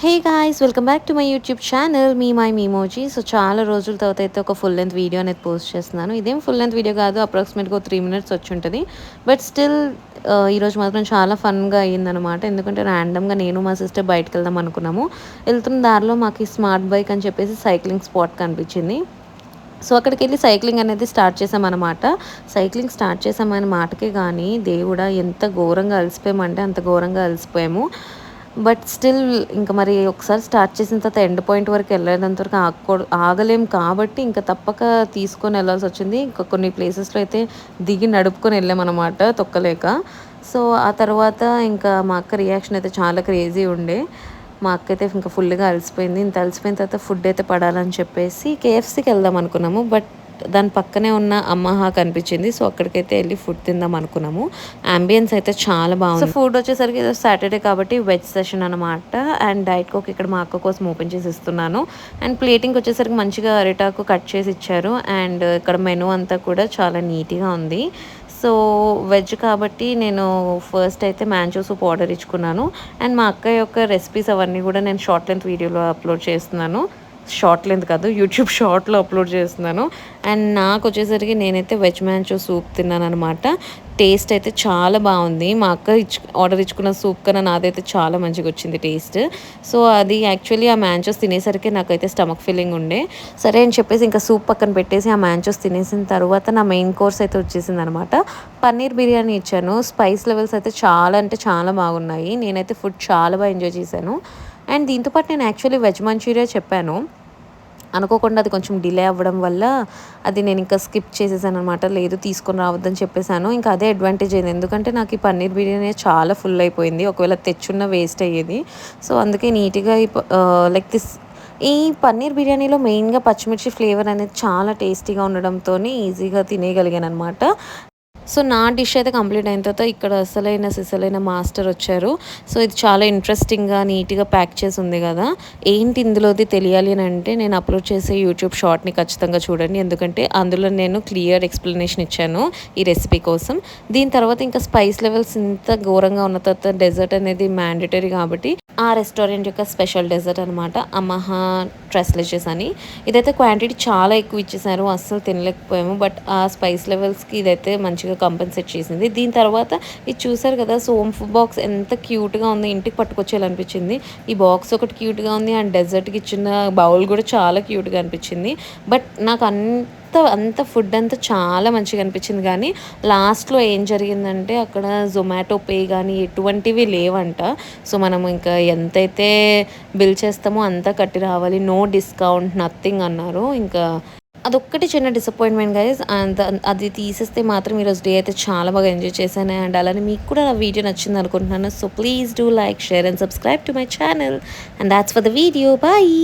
Hey guys, welcome back to my YouTube channel మీ my Memoji. So చాలా రోజుల తర్వాత అయితే ఒక ఫుల్ లెంత్ వీడియో అనేది పోస్ట్ చేస్తున్నాను. ఇదేం ఫుల్ లెంత్ వీడియో కాదు, అప్రాక్సిమేట్గా 3 మినిట్స్ వచ్చి ఉంటుంది. బట్ స్టిల్ ఈరోజు మాత్రం చాలా ఫన్గా అయ్యిందనమాట. ఎందుకంటే ర్యాండమ్గా నేను మా సిస్టర్ బయటకు వెళ్దాం అనుకున్నాము. వెళ్తున్న దారిలో మాకు ఈ స్మార్ట్ బైక్ అని చెప్పేసి సైక్లింగ్ స్పాట్ కనిపించింది. సో అక్కడికి వెళ్ళి సైక్లింగ్ అనేది స్టార్ట్ చేసామన్నమాట. సైక్లింగ్ స్టార్ట్ చేసామని మాటకే కానీ దేవుడా ఎంత ఘోరంగా అలసిపోయామంటే అంత ఘోరంగా అలసిపోయాము. బట్ స్టిల్ ఇంకా మరి ఒకసారి స్టార్ట్ చేసిన తర్వాత ఎండ్ పాయింట్ వరకు వెళ్ళేంత వరకు ఆగలేం కాబట్టి ఇంకా తప్పక తీసుకొని వెళ్ళాల్సి వచ్చింది. ఇంకా కొన్ని ప్లేసెస్లో అయితే దిగి నడుపుకొని వెళ్ళామన్నమాట తొక్కలేక. సో ఆ తర్వాత ఇంకా మా అక్క రియాక్షన్ అయితే చాలా క్రేజీ ఉండే. మా అక్క అయితే ఇంకా ఫుల్గా అలసిపోయింది. ఇంత అలసిపోయిన తర్వాత ఫుడ్ అయితే పడాలని చెప్పేసి కేఎఫ్సీకి వెళ్దాం అనుకున్నాము. బట్ దాని పక్కనే ఉన్న అమ్మహా కనిపించింది. సో అక్కడికైతే వెళ్ళి ఫుడ్ తిందాం అనుకున్నాము. అంబియన్స్ అయితే చాలా బాగుంది. సో ఫుడ్ వచ్చేసరికి సాటర్డే కాబట్టి వెజ్ సెషన్ అనమాట. అండ్ డైట్ కోక్ ఇక్కడ మా అక్క కోసం ఓపెన్ చేసి ఇస్తున్నాను. అండ్ ప్లేటింగ్ వచ్చేసరికి మంచిగా అరిటాకు కట్ చేసి ఇచ్చారు. అండ్ ఇక్కడ మెనూ అంతా కూడా చాలా నీట్గా ఉంది. సో వెజ్ కాబట్టి నేను ఫస్ట్ అయితే మ్యాంచో సూప్ ఆర్డర్ ఇచ్చుకున్నాను. అండ్ మా అక్క యొక్క రెసిపీస్ అవన్నీ కూడా నేను షార్ట్ లెంత్ వీడియోలో అప్లోడ్ చేస్తున్నాను. షార్ట్ లెంత్ కాదు, యూట్యూబ్ షార్ట్లో అప్లోడ్ చేస్తున్నాను. అండ్ నాకు వచ్చేసరికి నేనైతే వెజ్ మ్యాంచో సూప్ తిన్నాను అనమాట. టేస్ట్ అయితే చాలా బాగుంది. మా అక్క ఆర్డర్ ఇచ్చుకున్న సూప్ కన్నా నాదైతే చాలా మంచిగా వచ్చింది టేస్ట్. సో అది యాక్చువల్లీ ఆ మ్యాంచోస్ తినేసరికి నాకైతే స్టమక్ ఫీలింగ్ ఉండే. సరే అని చెప్పేసి ఇంకా సూప్ పక్కన పెట్టేసి ఆ మ్యాంచోస్ తినేసిన తర్వాత నా మెయిన్ కోర్స్ అయితే వచ్చేసింది అనమాట. పన్నీర్ బిర్యానీ ఇచ్చాను. స్పైస్ లెవెల్స్ అయితే చాలా అంటే చాలా బాగున్నాయి. నేనైతే ఫుడ్ చాలా బాగా ఎంజాయ్ చేశాను. అండ్ దీంతోపాటు నేను యాక్చువల్లీ వెజ్ మంచూరియా చెప్పాను. అనుకోకుండా అది కొంచెం డిలే అవ్వడం వల్ల అది నేను ఇంకా స్కిప్ చేసేసాను అనమాట. లేదు తీసుకొని రావద్దని చెప్పేశాను. ఇంకా అదే అడ్వాంటేజ్ అయింది. ఎందుకంటే నాకు ఈ పన్నీర్ బిర్యానీ చాలా ఫుల్ అయిపోయింది. ఒకవేళ తెచ్చున్న వేస్ట్ అయ్యేది. సో అందుకే నీట్గా లైక్ దిస్ ఈ పన్నీర్ బిర్యానీలో మెయిన్గా పచ్చిమిర్చి ఫ్లేవర్ అనేది చాలా టేస్టీగా ఉండడంతో ఈజీగా తినేయగలిగాను అనమాట. సో నా డిష్ అయితే కంప్లీట్ అయిన తర్వాత ఇక్కడ అసలైన సిసలైన మాస్టర్ వచ్చారు. సో ఇది చాలా ఇంట్రెస్టింగ్గా నీట్గా ప్యాక్ చేసి ఉంది కదా. ఏంటి ఇందులోది తెలియాలి అని అంటే నేను అప్లోడ్ చేసే యూట్యూబ్ షార్ట్ని ఖచ్చితంగా చూడండి. ఎందుకంటే అందులో నేను క్లియర్ ఎక్స్ప్లెనేషన్ ఇచ్చాను ఈ రెసిపీ కోసం. దీని తర్వాత ఇంకా స్పైస్ లెవెల్స్ ఇంత ఘోరంగా ఉన్న తర్వాత డెజర్ట్ అనేది మ్యాండేటరీ కాబట్టి ఆ రెస్టారెంట్ యొక్క స్పెషల్ డెజర్ట్ అనమాట, అమహా ట్రెస్లెచెస్ అని. ఇదైతే క్వాంటిటీ చాలా ఎక్కువ ఇచ్చేసారు, అస్సలు తినలేకపోయాము. బట్ ఆ స్పైస్ లెవెల్స్కి ఇదైతే మంచిగా కంపెన్సేట్ చేసింది. దీని తర్వాత ఇది చూసారు కదా, సోంఫ్ బాక్స్ ఎంత క్యూట్గా ఉంది, ఇంటికి పట్టుకొచ్చేయాలనిపించింది. ఈ బాక్స్ ఒకటి క్యూట్గా ఉంది అండ్ డెజర్ట్కి ఇచ్చిన బౌల్ కూడా చాలా క్యూట్గా అనిపించింది. బట్ నాకు అంత ఫుడ్ అంతా చాలా మంచిగా అనిపించింది. కానీ లాస్ట్లో ఏం జరిగిందంటే అక్కడ జొమాటో పే కానీ ఎటువంటివి లేవంట. సో మనం ఇంకా ఎంతైతే బిల్ చేస్తామో అంతా కట్టి రావాలి, నో డిస్కౌంట్ నథింగ్ అన్నారు. ఇంకా అదొక్కటి చిన్న డిసప్పాయింట్మెంట్ గైస్. అండ్ అది తీసేస్తే మాత్రం ఈరోజు డే అయితే చాలా బాగా ఎంజాయ్ చేశాను. అండ్ అలానే మీకు కూడా నా వీడియో నచ్చింది అనుకుంటున్నాను. So please do like, share and subscribe to my channel. And that's for the video. Bye.